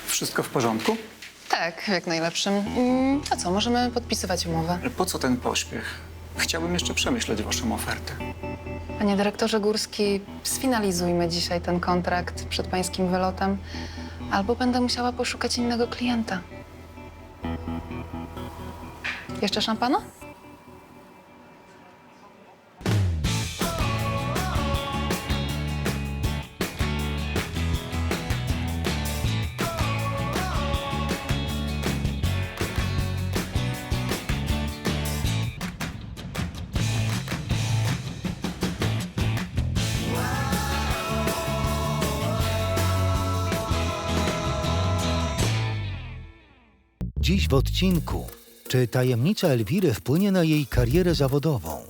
Wszystko w porządku? Tak, w jak najlepszym. A co, możemy podpisywać umowę. Po co ten pośpiech? Chciałbym jeszcze przemyśleć waszą ofertę. Panie dyrektorze Górski, sfinalizujmy dzisiaj ten kontrakt przed pańskim wylotem, albo będę musiała poszukać innego klienta. Jeszcze szampana? Dziś w odcinku. Czy tajemnica Elwiry wpłynie na jej karierę zawodową?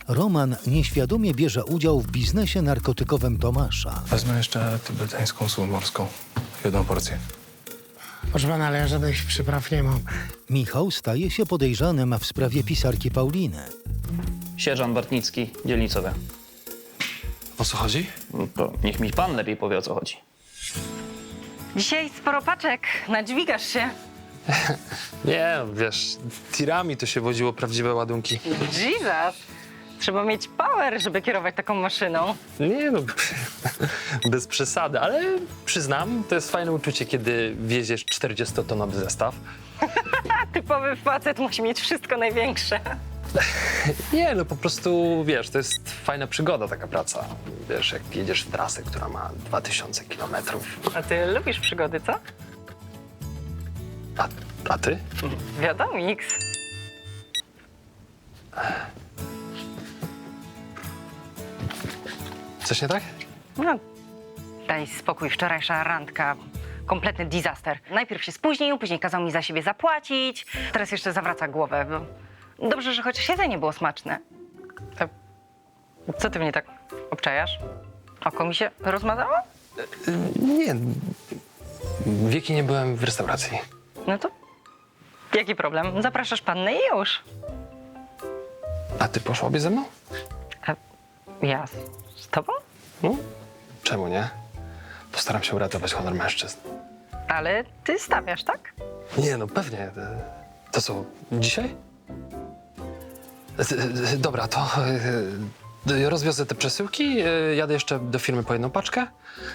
Roman nieświadomie bierze udział w biznesie narkotykowym Tomasza. Wezmę jeszcze tybetańską sól morską. 1 porcję. Proszę pana, ale ja żadnych przypraw nie mam. Michał staje się podejrzanym w sprawie pisarki Pauliny. Sierżant Bartnicki, dzielnicowy. O co chodzi? No to niech mi pan lepiej powie, o co chodzi. Dzisiaj sporo paczek, nadźwigasz się. Nie, wiesz, tirami to się woziło prawdziwe ładunki. Jesus! Trzeba mieć power, żeby kierować taką maszyną. Nie no, bez przesady, ale przyznam, to jest fajne uczucie, kiedy wieziesz 40-tonowy zestaw. A typowy facet musi mieć wszystko największe. Nie, no po prostu, wiesz, to jest fajna przygoda taka praca. Wiesz, jak jedziesz w trasę, która ma 2000 kilometrów. A ty lubisz przygody, co? A ty? Wiadomiks. Coś nie tak? No, daj spokój, wczorajsza randka. Kompletny disaster. Najpierw się spóźnił, później kazał mi za siebie zapłacić. Teraz jeszcze zawraca głowę. Dobrze, że chociaż jedzenie było smaczne. Co ty mnie tak obczajasz? Oko mi się rozmazało? Nie. Wieki nie byłem w restauracji. No to jaki problem? Zapraszasz pannę i już. A ty poszłabyś ze mną? A ja z tobą? No, czemu nie? Postaram się uratować honor mężczyzn. Ale ty stawiasz, tak? Nie, no pewnie. To co, dzisiaj? Dobra, to rozwiozę te przesyłki, jadę jeszcze do firmy po 1 paczkę,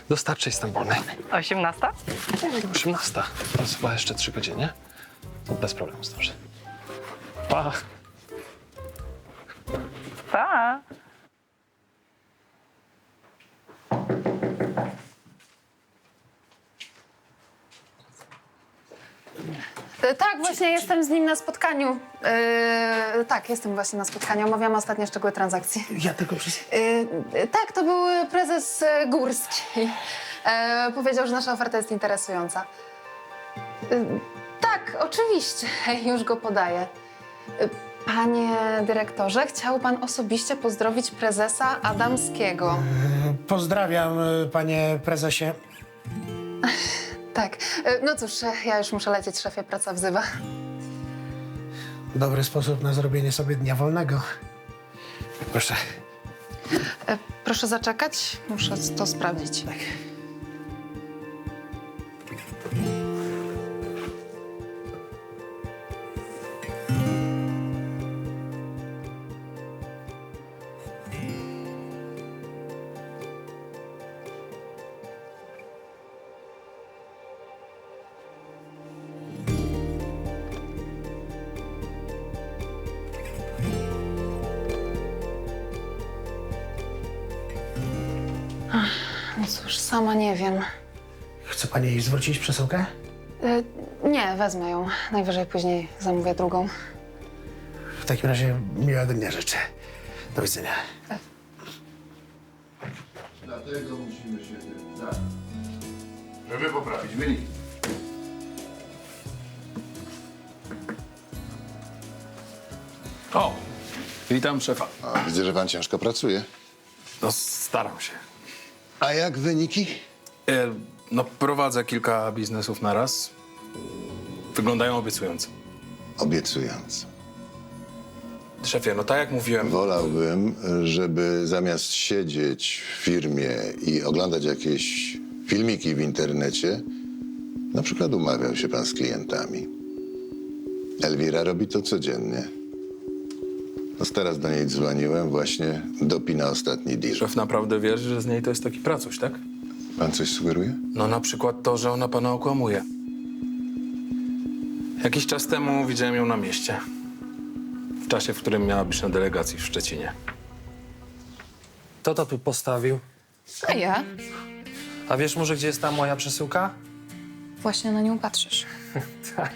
dostarczę i jestem wolny. 18? 18. To jest chyba jeszcze 3 godziny, nie? To bez problemu zdążę. Pa! Pa! Tak, właśnie jestem z nim na spotkaniu. Tak, jestem właśnie na spotkaniu. Omawiamy ostatnie szczegóły transakcji. Ja tylko przez... Tak, to był prezes Górski. Powiedział, że nasza oferta jest interesująca. Tak, oczywiście, już go podaję. Panie dyrektorze, chciał pan osobiście pozdrowić prezesa Adamskiego. Pozdrawiam, panie prezesie. Tak, no cóż, ja już muszę lecieć, szefie, praca wzywa. Dobry sposób na zrobienie sobie dnia wolnego. Proszę. Proszę zaczekać, muszę to sprawdzić. Tak. No cóż, sama nie wiem. Chce pani jej zwrócić przesyłkę? Nie, wezmę ją. Najwyżej później zamówię drugą. W takim razie miłego dnia życzę. Do widzenia. Dlatego musimy się tym zająć, żeby poprawić wyniki. O, witam szefa. A, widzę, że pan ciężko pracuje. No, staram się. A jak wyniki? No, prowadzę kilka biznesów na raz. Wyglądają obiecująco. Obiecująco. Szefie, no tak jak mówiłem, Wolałbym, żeby zamiast siedzieć w firmie i oglądać jakieś filmiki w internecie, na przykład umawiał się pan z klientami. Elwira robi to codziennie. No, teraz do niej dzwoniłem, właśnie dopina ostatni deal. szef naprawdę wierzy, że z niej to jest taki pracuś, tak? Pan coś sugeruje? No na przykład to, że ona pana okłamuje. Jakiś czas temu widziałem ją na mieście. W czasie, w którym miała być na delegacji w Szczecinie. Kto to tu postawił? A ja? A wiesz może, gdzie jest ta moja przesyłka? Właśnie na nią patrzysz. Tak.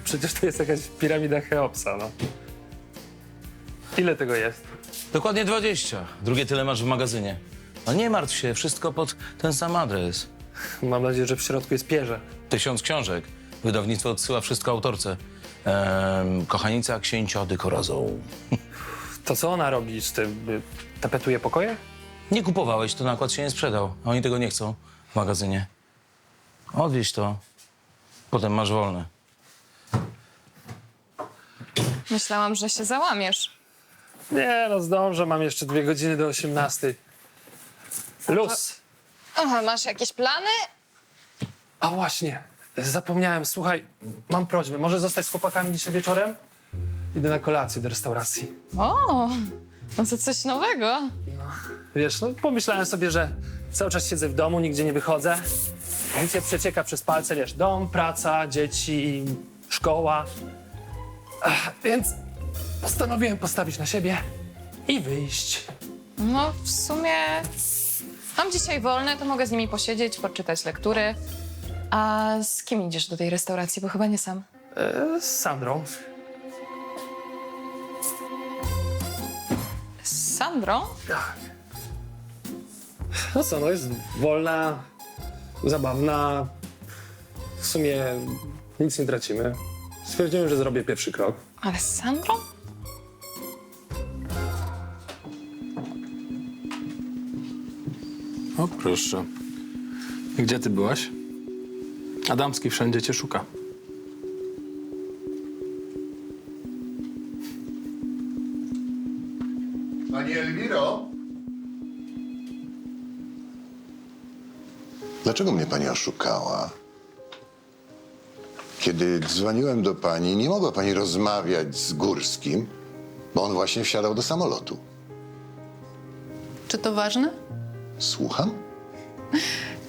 Przecież to jest jakaś piramida Cheopsa, no. Ile tego jest? Dokładnie 20. Drugie tyle masz w magazynie. No nie martw się, wszystko pod ten sam adres. Mam nadzieję, że w środku jest pierze. 1000 książek. Wydawnictwo odsyła wszystko autorce. Kochanica księcia Dykorazą. To co ona robi z tym? Tapetuje pokoje? Nie kupowałeś, to nakład się nie sprzedał. A oni tego nie chcą w magazynie. Odwieź to. Potem masz wolne. Myślałam, że się załamiesz. Nie, no zdążę, mam jeszcze 2 godziny do 18. Luz. Aha, masz jakieś plany? A właśnie, zapomniałem, słuchaj, mam prośbę, może zostać z chłopakami dzisiaj wieczorem? Idę na kolację do restauracji. O, no to coś nowego. Wiesz, no pomyślałem sobie, że cały czas siedzę w domu, nigdzie nie wychodzę. Życie przecieka przez palce, wiesz, dom, praca, dzieci, szkoła. Więc postanowiłem postawić na siebie i wyjść. No, w sumie mam dzisiaj wolne, to mogę z nimi posiedzieć, poczytać lektury. A z kim idziesz do tej restauracji? Bo chyba nie sam. Z Sandrą. Z Sandrą? Tak. No co, no jest wolna, zabawna. W sumie nic nie tracimy. Stwierdziłem, że zrobię pierwszy krok. Ale z Sandrą? O proszę. Gdzie ty byłaś? Adamski wszędzie cię szuka. Pani Elwiro? Dlaczego mnie pani oszukała? Kiedy dzwoniłem do pani, nie mogła pani rozmawiać z Górskim, bo on właśnie wsiadał do samolotu. Czy to ważne? Słucham?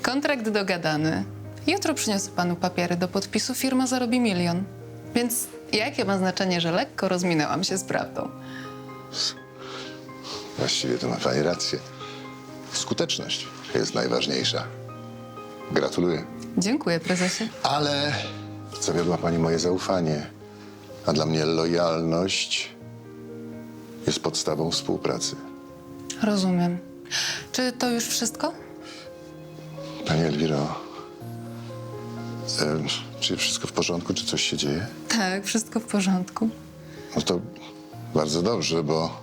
Kontrakt dogadany. Jutro przyniosę panu papiery do podpisu, firma zarobi 1 000 000. Więc jakie ma znaczenie, że lekko rozminęłam się z prawdą? Właściwie to ma pani rację. Skuteczność jest najważniejsza. Gratuluję. Dziękuję, prezesie. Ale zawiodła pani moje zaufanie, a dla mnie lojalność jest podstawą współpracy. Rozumiem. Czy to już wszystko? Pani Elwiro, czy wszystko w porządku, czy coś się dzieje? Tak, wszystko w porządku. No to bardzo dobrze, bo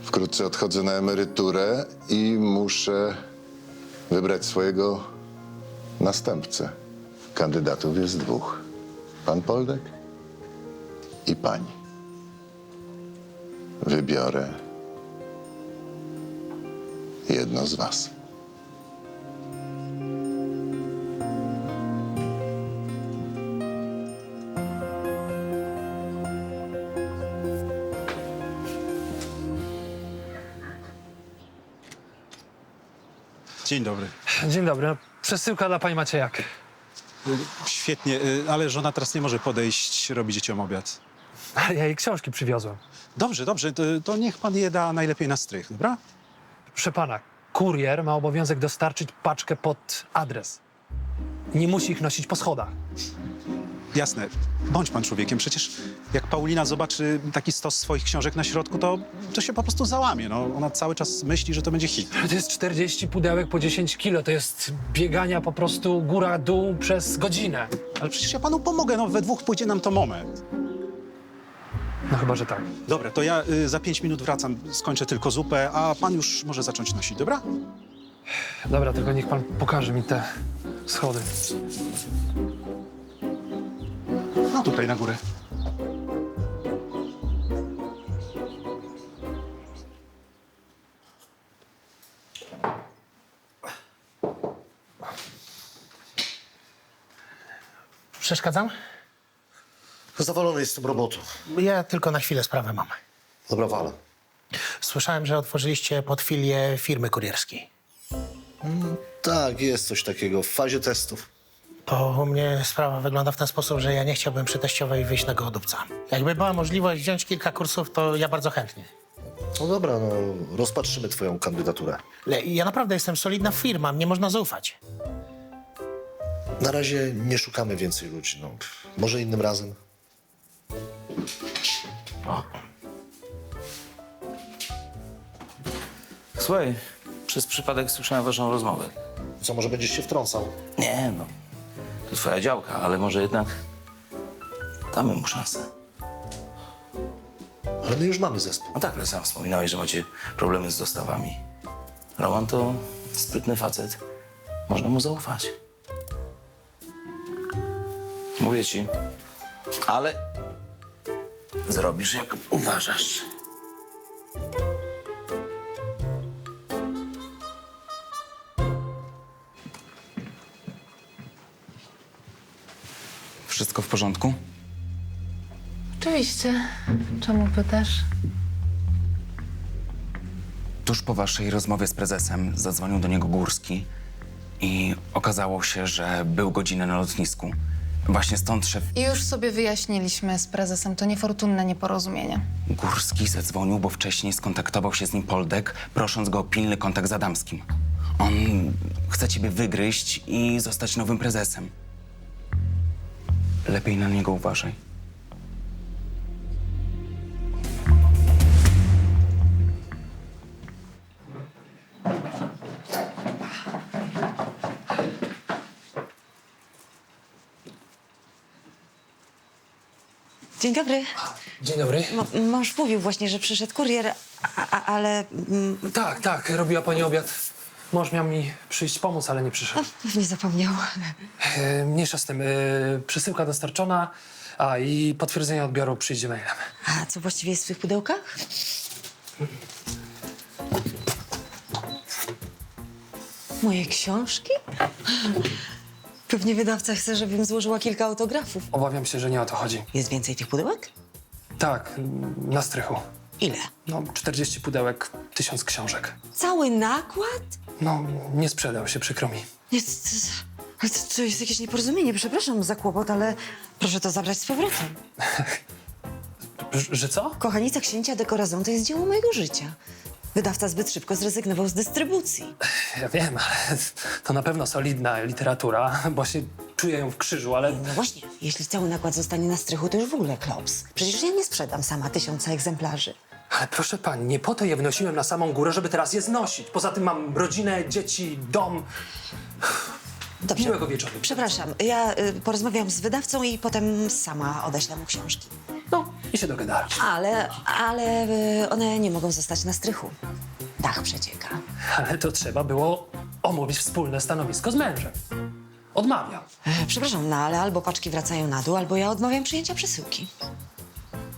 wkrótce odchodzę na emeryturę i muszę wybrać swojego następcę. Kandydatów jest 2. Pan Poldek i pani. Wybiorę jedno z was. Dzień dobry. Dzień dobry. Przesyłka dla pani Maciejak. Świetnie, ale żona teraz nie może podejść, robi dzieciom obiad. Ale ja jej książki przywiozłem. Dobrze, dobrze, to niech pan je da najlepiej na strych, dobra? Proszę pana, kurier ma obowiązek dostarczyć paczkę pod adres. Nie musi ich nosić po schodach. Jasne, bądź pan człowiekiem, przecież jak Paulina zobaczy taki stos swoich książek na środku, to się po prostu załamie, no. Ona cały czas myśli, że to będzie hit. To jest 40 pudełek po 10 kilo, to jest biegania po prostu góra-dół przez godzinę. Ale przecież ja panu pomogę, no we 2 pójdzie nam to moment. No chyba, że tak. Dobra, to ja za 5 minut wracam, skończę tylko zupę, a pan już może zacząć nosić, dobra? Dobra, tylko niech pan pokaże mi te schody. No tutaj na górę. Przeszkadzam? Zawalony jestem robotą. Ja tylko na chwilę sprawę mam. Dobra, wala. Słyszałem, że otworzyliście pod filię firmy kurierskiej. Tak, jest coś takiego w fazie testów. To u mnie sprawa wygląda w ten sposób, że ja nie chciałbym przy teściowej wyjść na gołodupca. Jakby była możliwość wziąć kilka kursów, to ja bardzo chętnie. No dobra, no rozpatrzymy twoją kandydaturę. Ale ja naprawdę jestem solidna firma, mnie można zaufać. Na razie nie szukamy więcej ludzi, no. Może innym razem. Słuchaj, przez przypadek słyszałem waszą rozmowę. Co, może będziesz się wtrącał? Nie, no. To twoja działka, ale może jednak damy mu szansę. Ale my już mamy zespół. No tak, ale sam wspominałeś, że macie problemy z dostawami. Roman to sprytny facet. Można mu zaufać. Mówię ci. Ale zrobisz, jak uważasz. Wszystko w porządku? Oczywiście. Czemu pytasz? Tuż po waszej rozmowie z prezesem zadzwonił do niego Górski i okazało się, że był godzinę na lotnisku. Właśnie stąd szef I już sobie wyjaśniliśmy z prezesem, to niefortunne nieporozumienie. Górski zadzwonił, bo wcześniej skontaktował się z nim Poldek, prosząc go o pilny kontakt z Adamskim. On chce ciebie wygryźć i zostać nowym prezesem. Lepiej na niego uważaj. Dzień dobry. Dzień dobry. Mąż mówił właśnie, że przyszedł kurier, ale... Tak, robiła pani obiad. Mąż miał mi przyjść pomóc, ale nie przyszedł. Pewnie zapomniał. Mniejsza z tym. Przesyłka dostarczona, i potwierdzenie odbioru przyjdzie mailem. A co właściwie jest w tych pudełkach? Moje książki? Pewnie wydawca chce, żebym złożyła kilka autografów. Obawiam się, że nie o to chodzi. Jest więcej tych pudełek? Tak, na strychu. Ile? No, 40 pudełek, 1000 książek. Cały nakład? No, nie sprzedał się, przykro mi. To jest jakieś nieporozumienie. Przepraszam za kłopot, ale proszę to zabrać z powrotem. Że co? Kochanica księcia de Corazon to jest dzieło mojego życia. Wydawca zbyt szybko zrezygnował z dystrybucji. Ja wiem, ale to na pewno solidna literatura, bo się czuję ją w krzyżu, ale... No właśnie, jeśli cały nakład zostanie na strychu, to już w ogóle klops. Przecież ja nie sprzedam sama 1000 egzemplarzy. Ale proszę pani, nie po to je wnosiłem na samą górę, żeby teraz je znosić. Poza tym mam rodzinę, dzieci, dom. Dobrze. Miłego wieczoru. Przepraszam, ja porozmawiam z wydawcą i potem sama odeślę mu książki. No, i się dogadałem. Ale one nie mogą zostać na strychu. Dach przecieka. Ale to trzeba było omówić wspólne stanowisko z mężem. Odmawiam. Przepraszam, no ale albo paczki wracają na dół, albo ja odmawiam przyjęcia przesyłki.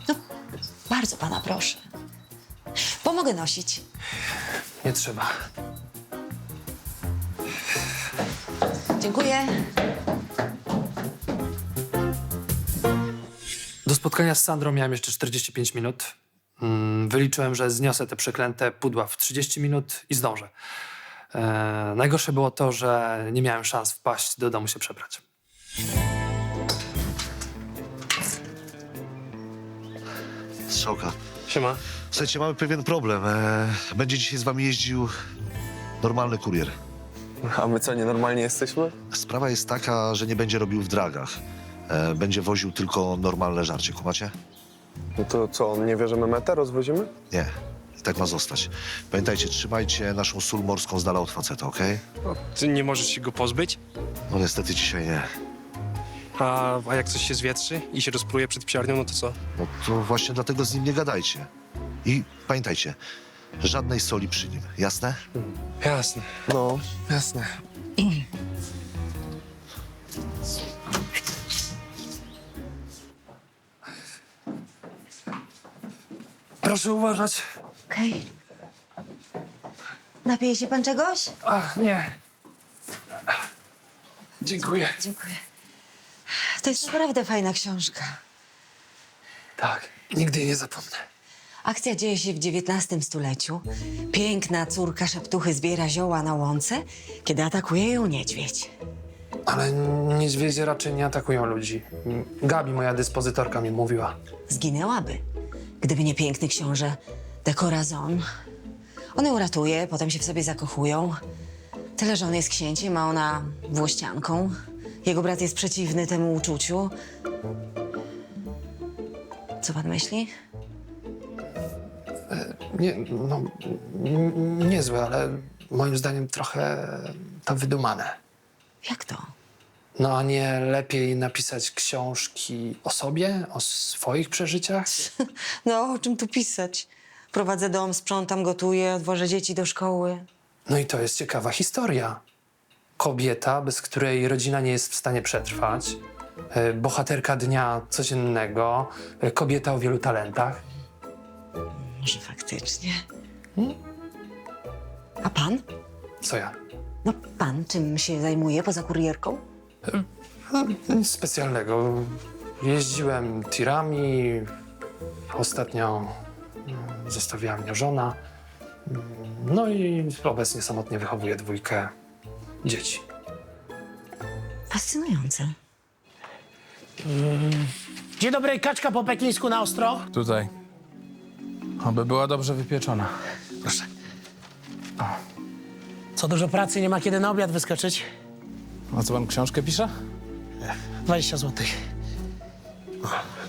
No, bardzo pana proszę. Pomogę nosić. Nie trzeba. Dziękuję. Do spotkania z Sandrą miałem jeszcze 45 minut. Wyliczyłem, że zniosę te przeklęte pudła w 30 minut i zdążę. Najgorsze było to, że nie miałem szans wpaść do domu się przebrać. Strzałka. Siema. Słuchajcie, mamy pewien problem. Będzie dzisiaj z wami jeździł normalny kurier. A my co, nienormalnie jesteśmy? Sprawa jest taka, że nie będzie robił w dragach. Będzie woził tylko normalne żarcie, kumacie? No to co, on nie wie, że my metę rozwozimy? Nie. I tak ma zostać. Pamiętajcie, trzymajcie naszą sól morską z dala od faceta, okej? Ty nie możesz się go pozbyć? No niestety dzisiaj nie. A jak coś się zwietrzy i się rozpruje przed psiarnią, no to co? No to właśnie dlatego z nim nie gadajcie. I pamiętajcie, żadnej soli przy nim, jasne? Jasne. No, jasne. Proszę uważać. Okej. Napije się pan czegoś? Ach, nie. Dziękuję. Dziękuję. To jest naprawdę fajna książka. Tak, nigdy jej nie zapomnę. Akcja dzieje się w XIX stuleciu. Piękna córka szeptuchy zbiera zioła na łące, kiedy atakuje ją niedźwiedź. Ale niedźwiedzie raczej nie atakują ludzi. Gabi, moja dyspozytorka, mi mówiła. Zginęłaby, gdyby nie piękny książę de Corazon. On ją ratuje, potem się w sobie zakochują. Tyle, że on jest księciem, a ona włościanką. Jego brat jest przeciwny temu uczuciu. Co pan myśli? Niezłe, ale moim zdaniem trochę to wydumane. Jak to? No a nie lepiej napisać książki o sobie, o swoich przeżyciach? No, o czym tu pisać? Prowadzę dom, sprzątam, gotuję, odwożę dzieci do szkoły. No i to jest ciekawa historia. Kobieta, bez której rodzina nie jest w stanie przetrwać. Bohaterka dnia codziennego. Kobieta o wielu talentach. Może faktycznie. A pan? Co ja? No pan czym się zajmuje poza kurierką? Nic specjalnego. Jeździłem tirami. Ostatnio zostawiła mnie żona. No i obecnie samotnie wychowuję 2 dzieci. Fascynujące. Dzień dobry, kaczka po pekińsku na ostro. Tutaj. Aby była dobrze wypieczona. Proszę. Co dużo pracy, nie ma kiedy na obiad wyskoczyć. A co pan książkę pisze? 20 zł.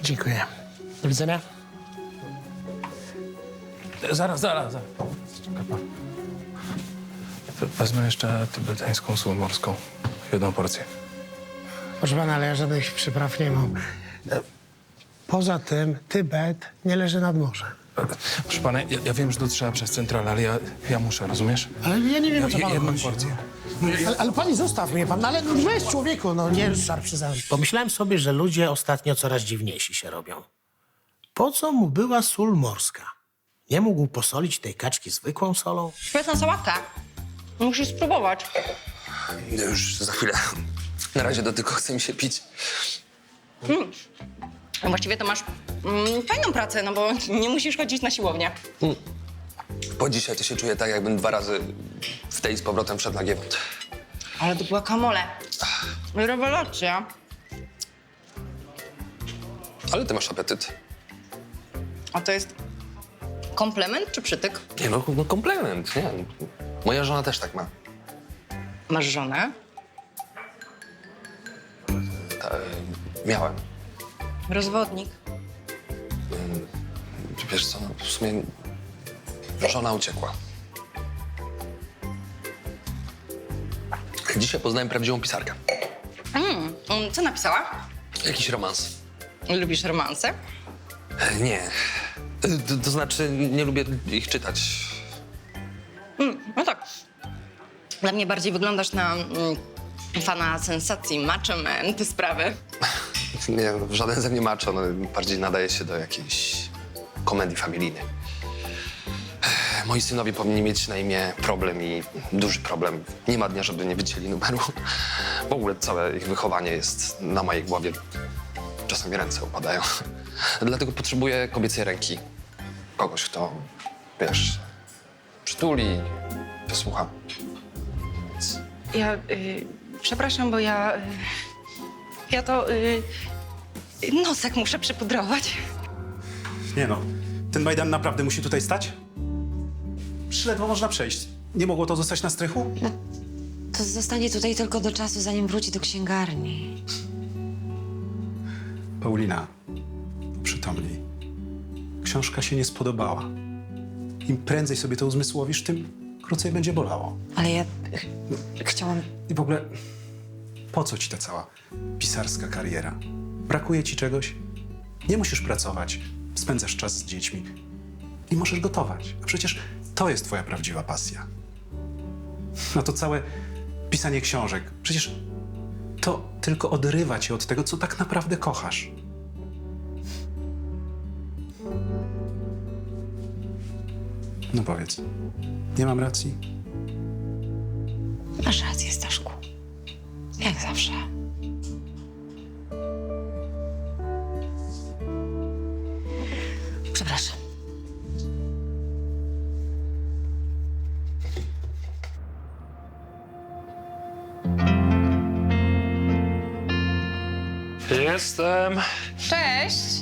Dziękuję. Do widzenia. Zaraz. Czekaj pan. Wezmę jeszcze tybetańską sól morską. 1 porcję. Proszę pana, ale ja żadnych przypraw nie mam. Poza tym Tybet nie leży nad morzem. Proszę pana, ja wiem, że to trzeba przez centralę, ale ja muszę, rozumiesz? Ale ja nie wiem, o co panu 1 chodzi. porcję. Ale pani zostaw mnie pan, ale weź człowieku, no nie szarp się za mnie. Pomyślałem sobie, że ludzie ostatnio coraz dziwniejsi się robią. Po co mu była sól morska? Nie mógł posolić tej kaczki zwykłą solą? Świetna sałatka. Musisz spróbować. Już za chwilę. Na razie do tylko chce mi się pić. Właściwie to masz fajną pracę, no bo nie musisz chodzić na siłownię. Po dzisiaj to się czuję tak, jakbym 2 razy w tej z powrotem wszedł na giewont. Ale to była kamole. Rewelacja. Ale ty masz apetyt. A to jest komplement czy przytyk? Nie no komplement, nie. Moja żona też tak ma. Masz żonę? Miałem. Rozwodnik. Wiesz co, no, w sumie żona uciekła. Dzisiaj poznałem prawdziwą pisarkę. Co napisała? Jakiś romans. Lubisz romanse? Nie. To znaczy, nie lubię ich czytać. No tak. Dla mnie bardziej wyglądasz na fana sensacji, macho man, te sprawy. Nie, żaden ze mnie macho, no, bardziej nadaje się do jakiejś komedii familijnej. Moi synowie powinni mieć na imię Problem i duży problem. Nie ma dnia, żeby nie wycięli numeru. W ogóle całe ich wychowanie jest na mojej głowie. Czasami ręce upadają. Dlatego potrzebuję kobiecej ręki. Kogoś, kto, wiesz, przytuli, wysłucha. Ja, przepraszam, bo ja to nosek muszę przypudrować. Nie no, ten Majdan naprawdę musi tutaj stać? Ledwo można przejść. Nie mogło to zostać na strychu? To zostanie tutaj tylko do czasu, zanim wróci do księgarni. Paulina, przytomnij. Książka się nie spodobała. Im prędzej sobie to uzmysłowisz, tym krócej będzie bolało. Ale ja chciałam... I w ogóle po co ci ta cała pisarska kariera? Brakuje ci czegoś? Nie musisz pracować, spędzasz czas z dziećmi i możesz gotować. A przecież to jest twoja prawdziwa pasja. No to całe pisanie książek, przecież to tylko odrywa cię od tego, co tak naprawdę kochasz. No powiedz, nie mam racji? Masz rację, Staszku. Jak zawsze. Przepraszam. Jestem. Cześć!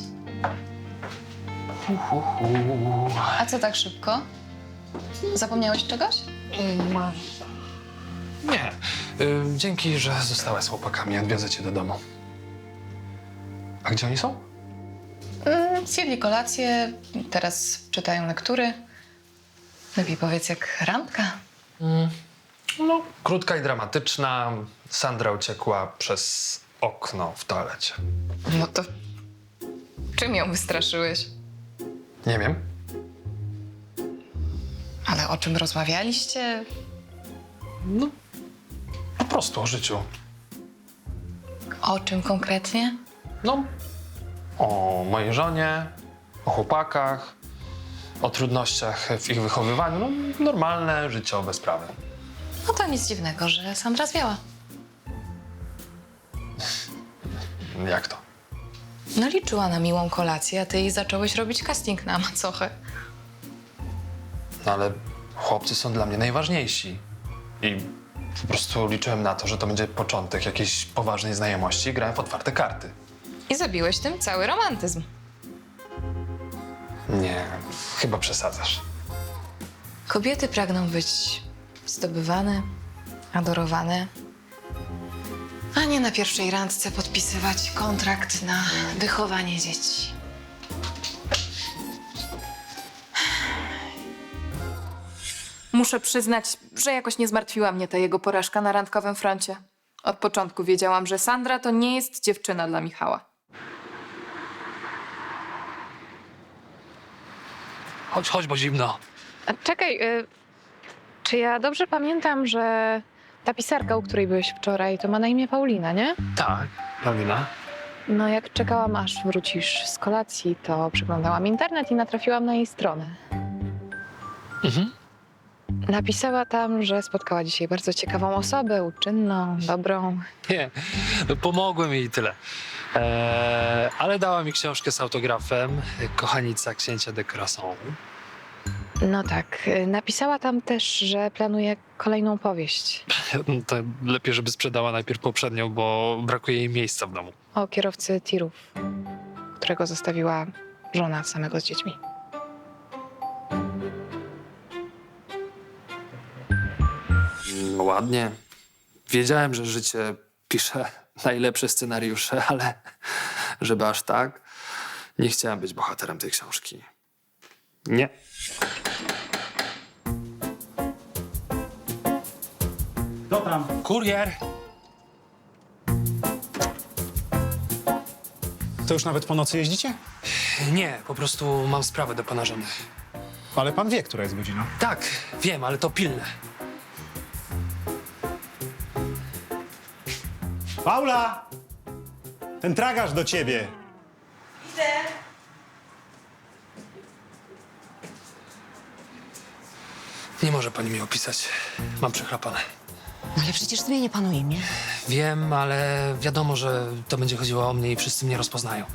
A co tak szybko? Zapomniałeś czegoś? Nie. Dzięki, że zostałaś z chłopakami. Odwiozę cię do domu. A gdzie oni są? Zjedli kolację, teraz czytają lektury. Lepiej powiedz, jak randka. No, krótka i dramatyczna. Sandra uciekła przez okno w toalecie. No to czym ją wystraszyłeś? Nie wiem. Ale o czym rozmawialiście? No, po prostu o życiu. O czym konkretnie? No, o mojej żonie, o chłopakach, o trudnościach w ich wychowywaniu. No, normalne, życiowe sprawy. No to nic dziwnego, że Sandra zwiała. Jak to? No liczyła na miłą kolację, a ty jej zacząłeś robić casting na macochę. No ale chłopcy są dla mnie najważniejsi. I po prostu liczyłem na to, że to będzie początek jakiejś poważnej znajomości i grałem w otwarte karty. I zabiłeś tym cały romantyzm. Nie, chyba przesadzasz. Kobiety pragną być zdobywane, adorowane, a nie na pierwszej randce podpisywać kontrakt na wychowanie dzieci. Muszę przyznać, że jakoś nie zmartwiła mnie ta jego porażka na randkowym froncie. Od początku wiedziałam, że Sandra to nie jest dziewczyna dla Michała. Chodź, bo zimno. A czekaj, czy ja dobrze pamiętam, że ta pisarka, u której byłeś wczoraj, to ma na imię Paulina, nie? Tak, Paulina. No jak czekałam, aż wrócisz z kolacji, to przeglądałam internet i natrafiłam na jej stronę. Mhm. Napisała tam, że spotkała dzisiaj bardzo ciekawą osobę, uczynną, dobrą. Nie, no pomogłem jej i tyle. Ale dała mi książkę z autografem Kochanica księcia de Crasson. No tak, napisała tam też, że planuje kolejną powieść No to lepiej, żeby sprzedała najpierw poprzednią, bo brakuje jej miejsca w domu. o kierowcy tirów, którego zostawiła żona samego z dziećmi. No ładnie. Wiedziałem, że życie pisze najlepsze scenariusze, ale żeby aż tak, nie chciałem być bohaterem tej książki. Nie. Kto tam? Kurier! To już nawet po nocy jeździcie? Nie, po prostu mam sprawę do pana żony. Ale pan wie, która jest godzina. Tak, wiem, ale to pilne. Paula! Ten tragarz do ciebie. Nie może pani mi opisać. Mam przechlapane. Ale przecież zmienię panu imię. Wiem, ale wiadomo, że to będzie chodziło o mnie i wszyscy mnie rozpoznają.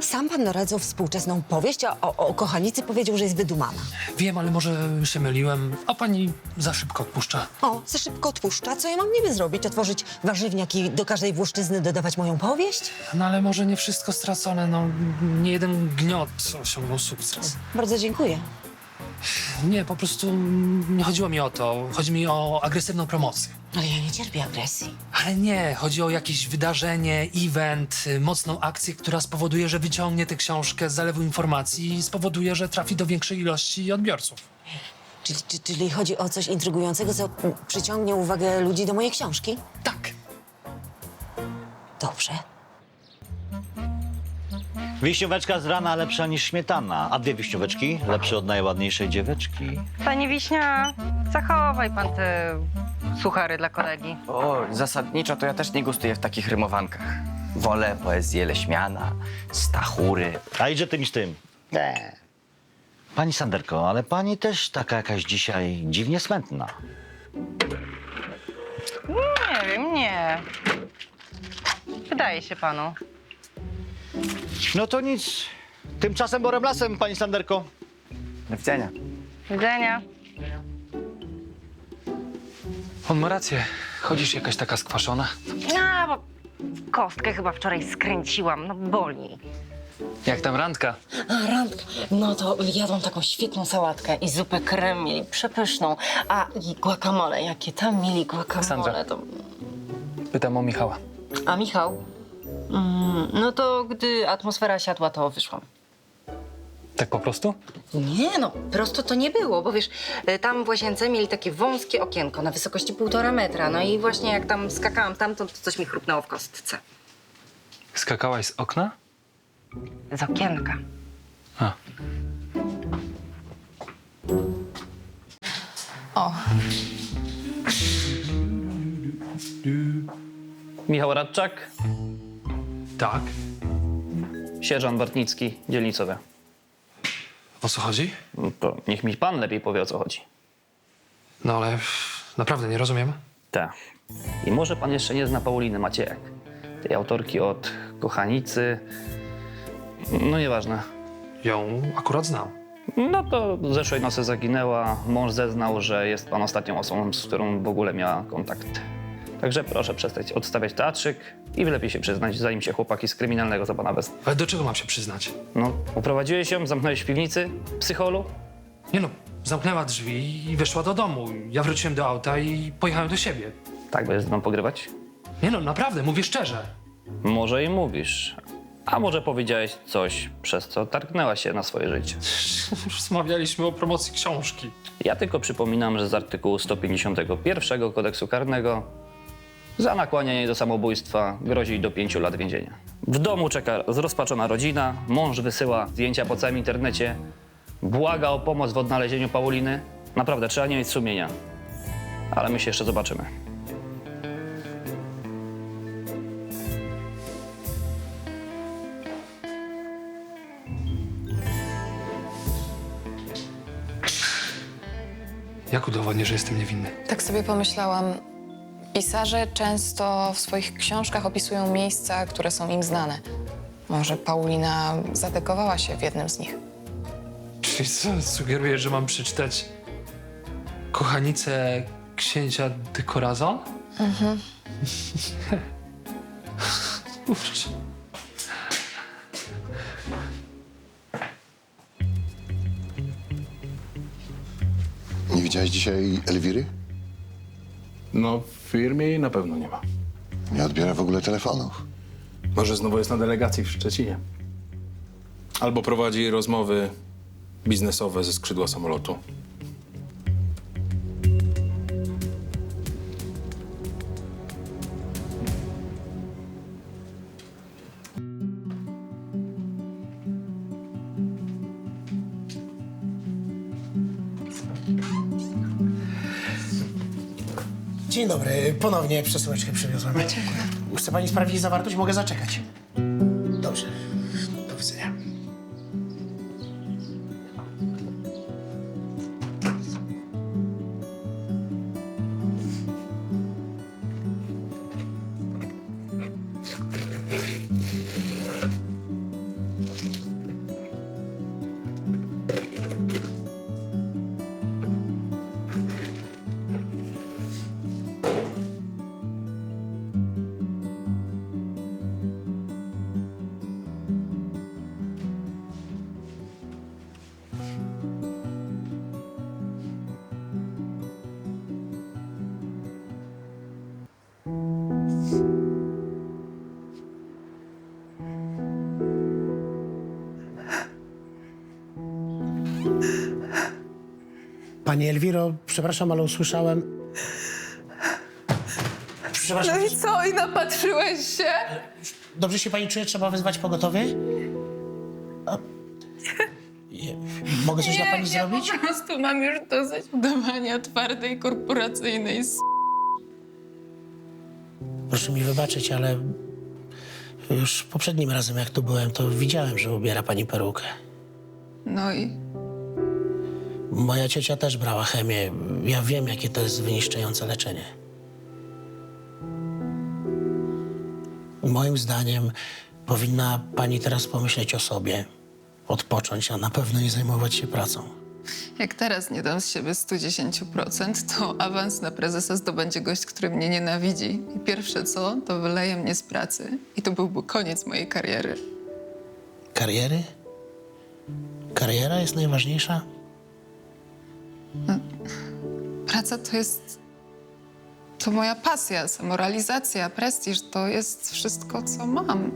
Sam pan naradzał współczesną powieść, a o kochanicy powiedział, że jest wydumana. Wiem, ale może się myliłem, a pani za szybko odpuszcza. O, za szybko odpuszcza. Co ja mam niby zrobić? Otworzyć warzywniak i do każdej włoszczyzny dodawać moją powieść? No ale może nie wszystko stracone, no nie jeden gniot osiągnął sukces. Bardzo dziękuję. Nie, po prostu nie chodziło mi o to. Chodzi mi o agresywną promocję. Ale ja nie cierpię agresji. Ale nie, chodzi o jakieś wydarzenie, event, mocną akcję, która spowoduje, że wyciągnie tę książkę z zalewu informacji i spowoduje, że trafi do większej ilości odbiorców. Czyli chodzi o coś intrygującego, co przyciągnie uwagę ludzi do mojej książki? Tak. dobrze. Wiśnióweczka z rana lepsza niż śmietana, a 2 wiśnióweczki lepsze od najładniejszej dzieweczki. Panie Wiśnia, zachowaj pan te suchary dla kolegi. O, zasadniczo to ja też nie gustuję w takich rymowankach. Wolę poezję Leśmiana, Stachury. A idzie tym i z tym. Nie. Pani Sanderko, ale pani też taka jakaś dzisiaj dziwnie smętna. Nie wiem, nie. Wydaje się panu. No to nic. Tymczasem borem lasem, pani Sanderko. Do widzenia. Do widzenia. On ma rację. Chodzisz jakaś taka skwaszona. A, bo kostkę chyba wczoraj skręciłam, no boli. Jak tam randka? A, randka. No to jadłam taką świetną sałatkę i zupę krem mieli, przepyszną. A i guacamole, jakie tam mieli guacamole, Sandra. to... Pytam o Michała. A Michał? No to gdy atmosfera siadła, to wyszłam. Tak po prostu? Nie no, prosto to nie było, bo wiesz, tam w łazience mieli takie wąskie okienko na wysokości 1,5 metra. No i właśnie jak tam skakałam tamtąd, to coś mi chrupnęło w kostce. Skakałaś z okna? Z okienka. A. O, Michał Radczak, Tak. sierżant Bartnicki, dzielnicowy. O co chodzi? No to niech mi pan lepiej powie, o co chodzi. No ale naprawdę nie rozumiem. Tak. I może pan jeszcze nie zna Pauliny Maciejak. Tej autorki od Kochanicy. No nieważne. Ją akurat znam. No to zeszłej nocy zaginęła. Mąż zeznał, że jest pan ostatnią osobą, z którą w ogóle miała kontakt. Także proszę przestać odstawiać teatrzyk i lepiej się przyznać, zanim się chłopaki z kryminalnego za pana wezmą. Ale do czego mam się przyznać? No, uprowadziłeś ją, zamknąłeś w piwnicy, psycholu? Nie no, zamknęła drzwi i wyszła do domu. Ja wróciłem do auta i pojechałem do siebie. Tak będziesz z mną pogrywać? Nie no, naprawdę, mówię szczerze. Może i mówisz. A może powiedziałeś coś, przez co targnęła się na swoje życie. Rozmawialiśmy o promocji książki. Ja tylko przypominam, że z artykułu 151 Kodeksu Karnego za nakłanianie do samobójstwa grozi do 5 lat więzienia. W domu czeka zrozpaczona rodzina, mąż wysyła zdjęcia po całym internecie, błaga o pomoc w odnalezieniu Pauliny. Naprawdę, trzeba nie mieć sumienia. Ale my się jeszcze zobaczymy. Jak udowodnię, że jestem niewinny? Tak sobie pomyślałam. Pisarze często w swoich książkach opisują miejsca, które są im znane. Może Paulina zadekowała się w jednym z nich. Czyli co, sugerujesz, że mam przeczytać Kochanicę księcia de Corazon? Mhm. Kurczę. Nie widziałeś dzisiaj Elwiry? No, w firmie jej na pewno nie ma. Nie odbiera w ogóle telefonów. Może znowu jest na delegacji w Szczecinie. Albo prowadzi rozmowy biznesowe ze skrzydła samolotu. Dzień dobry, ponownie przesyłeczkę przywiozłem. Dziękuję. Chce pani sprawdzić zawartość? Mogę zaczekać. Dobrze, do widzenia. Pani Elwiro, przepraszam, ale usłyszałem... Przepraszam. No i co? I napatrzyłeś się? Dobrze się pani czuje? Trzeba wezwać pogotowie? Mogę coś dla pani zrobić? Po prostu mam już dosyć udawania twardej, korporacyjnej Proszę mi wybaczyć, ale już poprzednim razem, jak tu byłem, to widziałem, że ubiera pani perukę. No i? Moja ciocia też brała chemię. Ja wiem, jakie to jest wyniszczające leczenie. Moim zdaniem powinna pani teraz pomyśleć o sobie, odpocząć, a na pewno nie zajmować się pracą. Jak teraz nie dam z siebie 110%, to awans na prezesa zdobędzie gość, który mnie nienawidzi. I pierwsze co, to wyleje mnie z pracy. I to byłby koniec mojej kariery. Kariery? Kariera jest najważniejsza? Praca to jest... To moja pasja, samorealizacja, prestiż. To jest wszystko, co mam.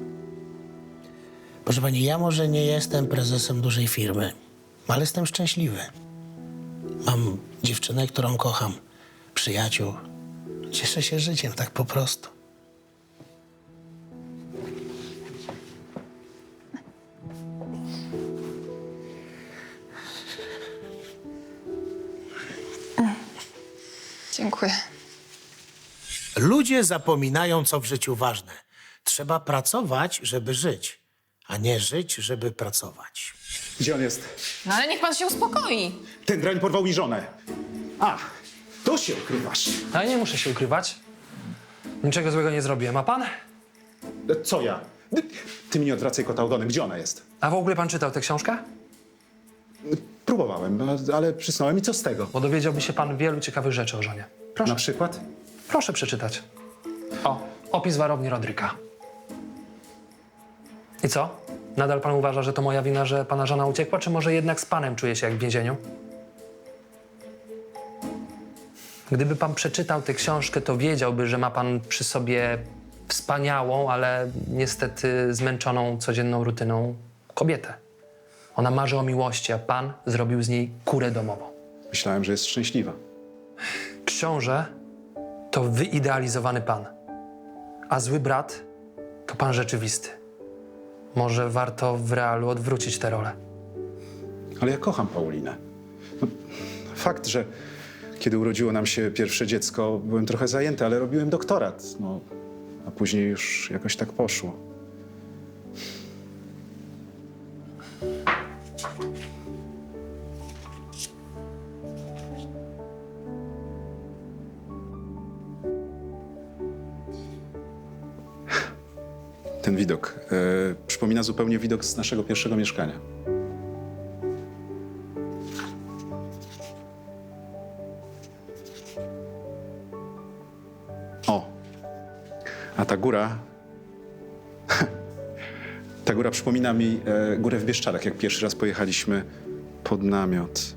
Proszę pani, ja może nie jestem prezesem dużej firmy, ale jestem szczęśliwy. Mam dziewczynę, którą kocham, przyjaciół. Cieszę się życiem, tak po prostu. Dziękuję. Ludzie zapominają, co w życiu ważne. Trzeba pracować, żeby żyć, a nie żyć, żeby pracować. Gdzie on jest? No ale niech pan się uspokoi. Ten drań porwał mi żonę. A, tu się ukrywasz. Ale nie muszę się ukrywać. Niczego złego nie zrobiłem. A pan? Co ja? Ty mi nie odwracaj kota ogonem. Gdzie ona jest? A w ogóle pan czytał tę książkę? Próbowałem, ale przysnąłem i co z tego? Bo dowiedziałby się pan wielu ciekawych rzeczy o żonie. Proszę. Na przykład? Proszę przeczytać. O, opis warowni Rodryka. I co? Nadal pan uważa, że to moja wina, że pana żona uciekła, czy może jednak z panem czuje się jak w więzieniu? Gdyby pan przeczytał tę książkę, to wiedziałby, że ma pan przy sobie wspaniałą, ale niestety zmęczoną codzienną rutyną kobietę. Ona marzy o miłości, a pan zrobił z niej kurę domową. Myślałem, że jest szczęśliwa. Książę to wyidealizowany pan, a zły brat to pan rzeczywisty. Może warto w realu odwrócić tę rolę. Ale ja kocham Paulinę. No, fakt, że kiedy urodziło nam się pierwsze dziecko, byłem trochę zajęty, ale robiłem doktorat. No, a później już jakoś tak poszło. Ten widok przypomina zupełnie widok z naszego pierwszego mieszkania. O, a ta góra... ta góra przypomina mi górę w Bieszczadach, jak pierwszy raz pojechaliśmy pod namiot.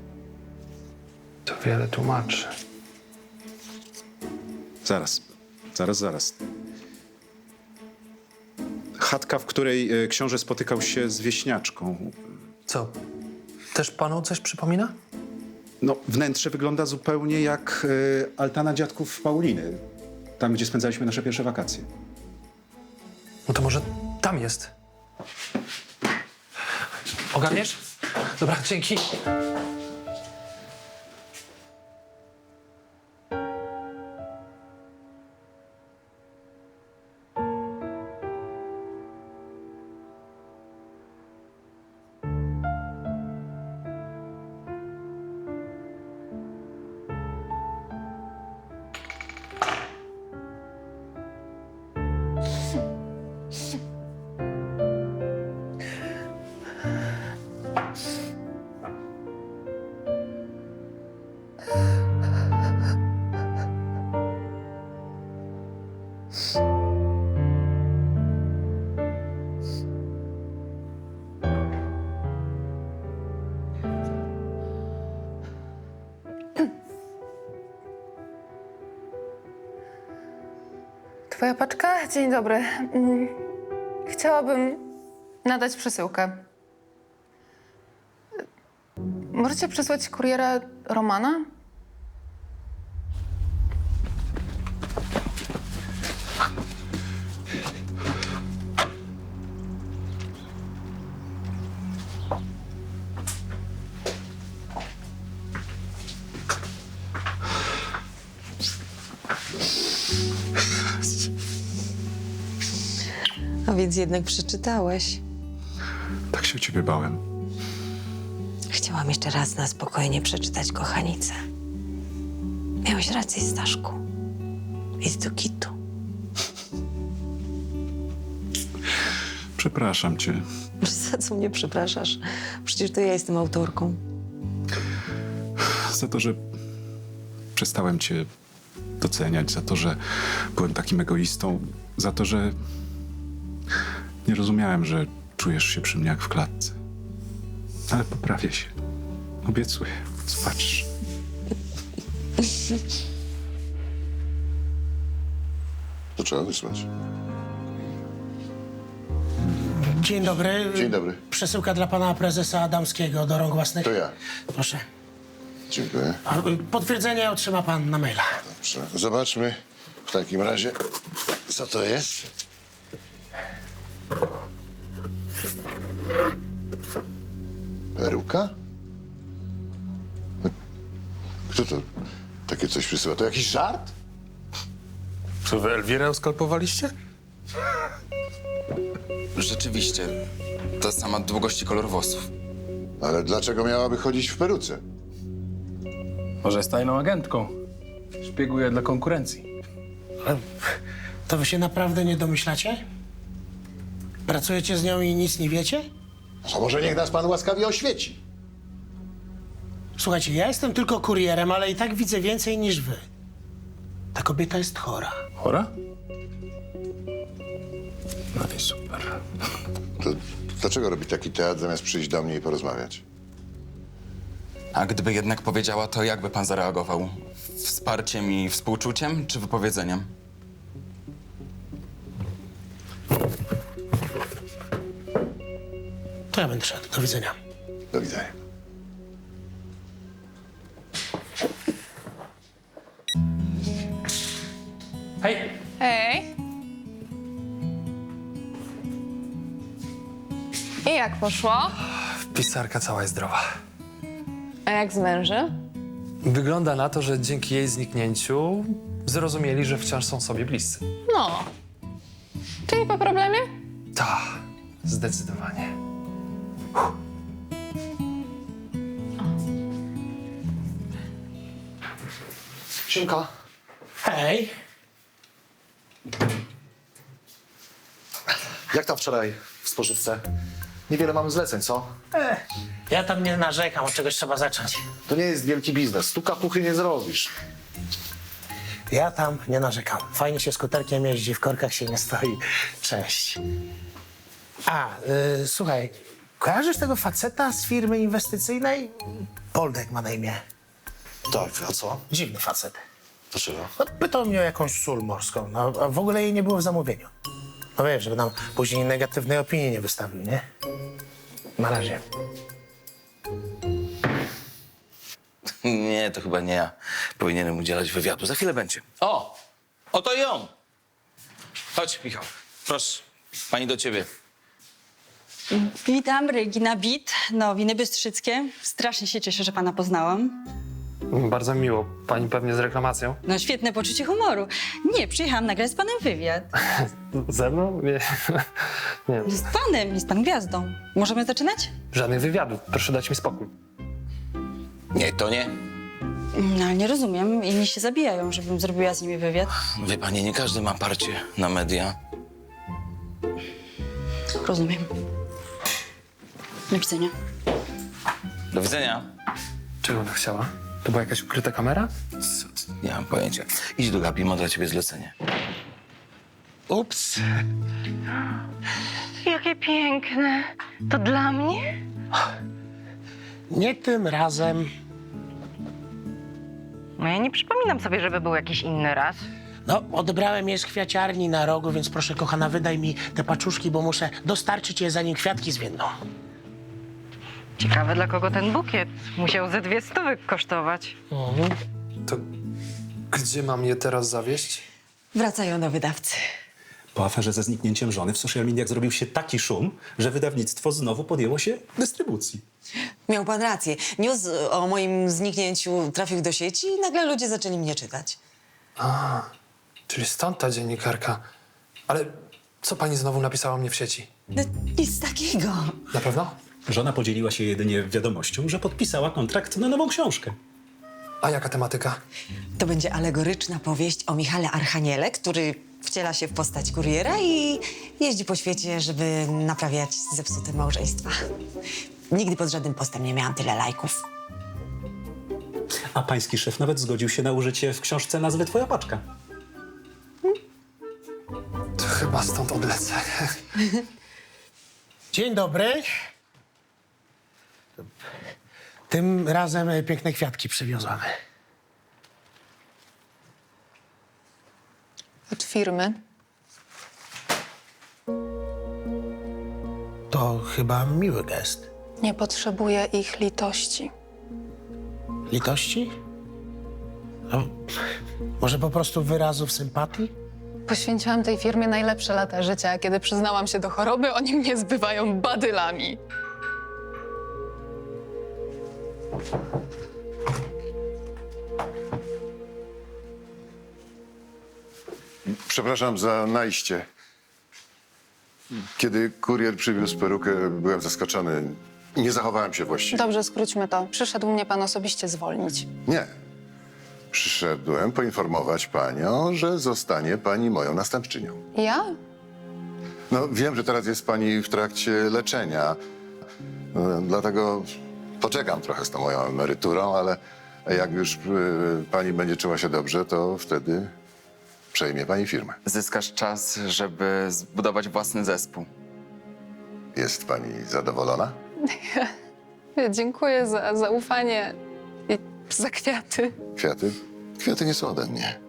To wiele tłumaczy. Zaraz. Chatka, w której książę spotykał się z wieśniaczką. Co? Też panu coś przypomina? No, wnętrze wygląda zupełnie jak altana dziadków Pauliny. Tam, gdzie spędzaliśmy nasze pierwsze wakacje. No to może tam jest. Ogarniesz? Dobra, dzięki. Twoja paczka? Dzień dobry. Chciałabym nadać przesyłkę. Możecie przysłać kuriera Romana? Więc jednak przeczytałeś. Tak się o ciebie bałem. Chciałam jeszcze raz na spokojnie przeczytać Kochanicę. Miałeś rację, Staszku. Idź do kitu. Przepraszam cię. Za co mnie przepraszasz? Przecież to ja jestem autorką. Za to, że przestałem cię doceniać, za to, że byłem takim egoistą, za to, że nie rozumiałem, że czujesz się przy mnie jak w klatce. Ale poprawię się. Obiecuję. Zobaczysz. To trzeba wysłać. Dzień dobry. Dzień dobry. Przesyłka dla pana prezesa Adamskiego do rąk własnych. To ja. Proszę. Dziękuję. A potwierdzenie otrzyma pan na maila. Dobrze. Zobaczmy w takim razie, co to jest. Peruka? Kto to takie coś przysyła? To jakiś żart? Co wy Elwirę oskalpowaliście? Rzeczywiście, ta sama długość i kolor włosów. Ale dlaczego miałaby chodzić w peruce? Może jest tajną agentką. Szpieguje dla konkurencji. To wy się naprawdę nie domyślacie? Pracujecie z nią i nic nie wiecie? To może niech nas pan łaskawie oświeci. Słuchajcie, ja jestem tylko kurierem, ale i tak widzę więcej niż wy. Ta kobieta jest chora. Chora? No i super. To dlaczego robi taki teatr, zamiast przyjść do mnie i porozmawiać? A gdyby jednak powiedziała, to jakby pan zareagował? Wsparciem i współczuciem, czy wypowiedzeniem? To ja będę szedł. Do widzenia. Do widzenia. Hej, Hej. I jak poszło? pisarka cała jest zdrowa. A jak z mężem? Wygląda na to, że dzięki jej zniknięciu zrozumieli, że wciąż są sobie bliscy. No. Czyli po problemie? Tak, zdecydowanie. Siemka. Hej. Jak tam wczoraj w spożywce? Niewiele mamy zleceń, co? Ja tam nie narzekam, od czegoś trzeba zacząć. To nie jest wielki biznes. Tu kapuchy nie zrobisz. Ja tam nie narzekam. Fajnie się skuterkiem jeździ, w korkach się nie stoi. Cześć. Słuchaj, kojarzysz tego faceta z firmy inwestycyjnej? Poldek ma na imię. Tak, a co? Dziwny facet. Dlaczego? No, pytał mnie o jakąś sól morską, no, a w ogóle jej nie było w zamówieniu. No wiesz, żeby nam później negatywnej opinii nie wystawił, nie? Na razie. Nie, to chyba nie ja. Powinienem udzielać wywiadu. Za chwilę będzie. O! Oto i on! Chodź, Michał. Proszę. Pani do ciebie. Witam, Regina Bit, Nowiny Bystrzyckie. Strasznie się cieszę, że pana poznałam. Bardzo miło. Pani pewnie z reklamacją. No, świetne poczucie humoru. Nie, przyjechałam nagrać z panem wywiad. Ze mną? Nie. Nie. Z panem, jest pan gwiazdą. Możemy zaczynać? Żadnych wywiadów. Proszę dać mi spokój. Nie, to nie. No, ale nie rozumiem. Inni się zabijają, żebym zrobiła z nimi wywiad. Wie pani, nie każdy ma parcie na media. Rozumiem. Do widzenia. Do widzenia. Czego ona chciała? To była jakaś ukryta kamera? Co ty? Nie mam pojęcia. Idź do Gabi, ma dla ciebie zlecenie. Ups. Jakie piękne. To dla mnie? Nie tym razem. No ja nie przypominam sobie, żeby był jakiś inny raz. No, odebrałem je z kwiaciarni na rogu, więc proszę, kochana, wydaj mi te paczuszki, bo muszę dostarczyć je, zanim kwiatki zwiędną. Ciekawe, dla kogo ten bukiet. Musiał ze 200 kosztować. To gdzie mam je teraz zawieźć? Wracają do wydawcy. Po aferze ze zniknięciem żony w social mediach zrobił się taki szum, że wydawnictwo znowu podjęło się dystrybucji. Miał pan rację. News o moim zniknięciu trafił do sieci i nagle ludzie zaczęli mnie czytać. A, czyli stąd ta dziennikarka. Ale Co pani znowu napisała mnie w sieci? No, nic takiego. Na pewno? Żona podzieliła się jedynie wiadomością, że podpisała kontrakt na nową książkę. A jaka tematyka? To będzie alegoryczna powieść o Michale Archaniele, który wciela się w postać kuriera i jeździ po świecie, żeby naprawiać zepsute małżeństwa. Nigdy pod żadnym postem nie miałam tyle lajków. A pański szef nawet zgodził się na użycie w książce nazwy Twoja paczka. To chyba stąd odlecę. Dzień dobry. Tym razem piękne kwiatki przywiozłam. Od firmy. To chyba miły gest. Nie potrzebuję ich litości. Litości? No, może po prostu wyrazów sympatii? Poświęciłam tej firmie najlepsze lata życia, a kiedy przyznałam się do choroby, oni mnie zbywają badylami. Przepraszam za najście. Kiedy kurier przywiózł perukę, byłem zaskoczony. Nie zachowałem się właściwie. Dobrze, skróćmy to. Przyszedł mnie pan osobiście zwolnić. Nie. Przyszedłem poinformować panią, że zostanie pani moją następczynią. Ja? No, wiem, że teraz jest pani w trakcie leczenia, dlatego poczekam trochę z tą moją emeryturą, ale jak już pani będzie czuła się dobrze, to wtedy przejmie pani firmę. Zyskasz czas, żeby zbudować własny zespół. Jest pani zadowolona? Dziękuję za zaufanie i za kwiaty. Kwiaty? Kwiaty nie są ode mnie.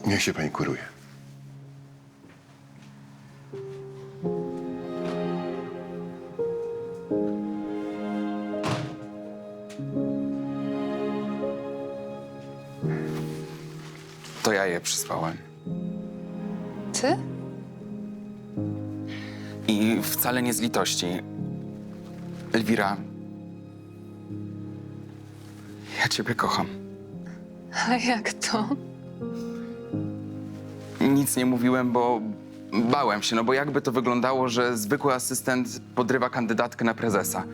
Niech się pani kuruje. To ja je przysłałem. Ty? I wcale nie z litości. Elwira, ja ciebie kocham. Ale jak to? Nic nie mówiłem, bo bałem się, no bo jakby to wyglądało, że zwykły asystent podrywa kandydatkę na prezesa.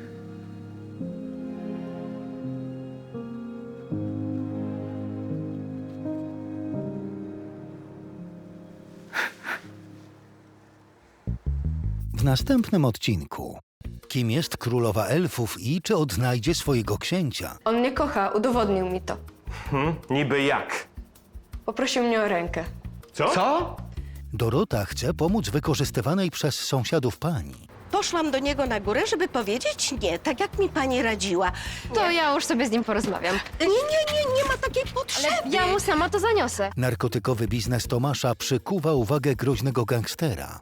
W następnym odcinku. Kim jest królowa elfów i czy odnajdzie swojego księcia? On mnie kocha, udowodnił mi to. Niby jak? Poprosił mnie o rękę. Co? Dorota chce pomóc wykorzystywanej przez sąsiadów pani. Poszłam do niego na górę, żeby powiedzieć nie, tak jak mi pani radziła. To ja już sobie z nim porozmawiam. Nie ma takiej potrzeby. Ale ja mu sama to zaniosę. Narkotykowy biznes Tomasza przykuwa uwagę groźnego gangstera.